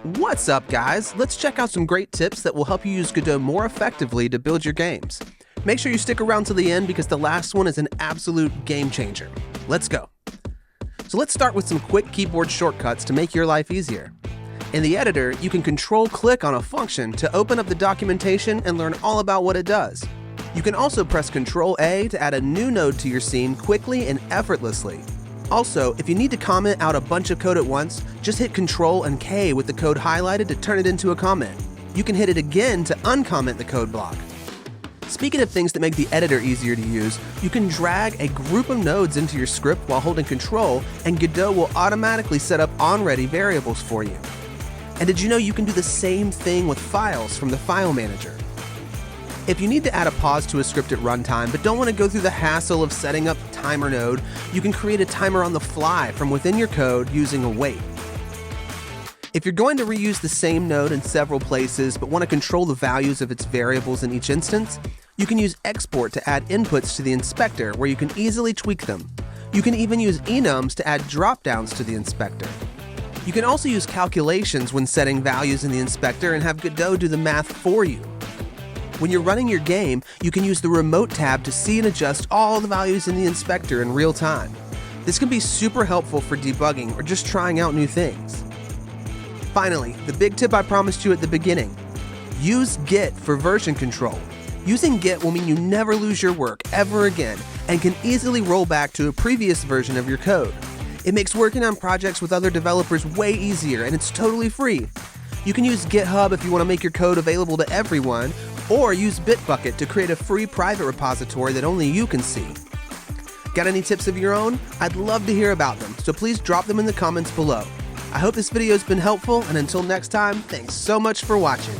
What's up, guys? Let's check out some great tips that will help you use Godot more effectively to build your games. Make sure you stick around to the end because the last one is an absolute game changer. Let's go. So let's start with some quick keyboard shortcuts to make your life easier. In the editor, you can control-click on a function to open up the documentation and learn all about what it does. You can also press Ctrl-A to add a new node to your scene quickly and effortlessly. Also, if you need to comment out a bunch of code at once, just hit Ctrl and K with the code highlighted to turn it into a comment. You can hit it again to uncomment the code block. Speaking of things that make the editor easier to use, you can drag a group of nodes into your script while holding Control, and Godot will automatically set up on-ready variables for you. And did you know you can do the same thing with files from the File Manager? If you need to add a pause to a script at runtime but don't want to go through the hassle of setting up a timer node, you can create a timer on the fly from within your code using a wait. If you're going to reuse the same node in several places but want to control the values of its variables in each instance, you can use export to add inputs to the inspector where you can easily tweak them. You can even use enums to add dropdowns to the inspector. You can also use calculations when setting values in the inspector and have Godot do the math for you. When you're running your game, you can use the Remote tab to see and adjust all the values in the inspector in real time. This can be super helpful for debugging or just trying out new things. Finally, the big tip I promised you at the beginning. Use Git for version control. Using Git will mean you never lose your work ever again and can easily roll back to a previous version of your code. It makes working on projects with other developers way easier, and it's totally free. You can use GitHub if you want to make your code available to everyone, or use Bitbucket to create a free private repository that only you can see. Got any tips of your own? I'd love to hear about them, so please drop them in the comments below. I hope this video has been helpful, and until next time, thanks so much for watching.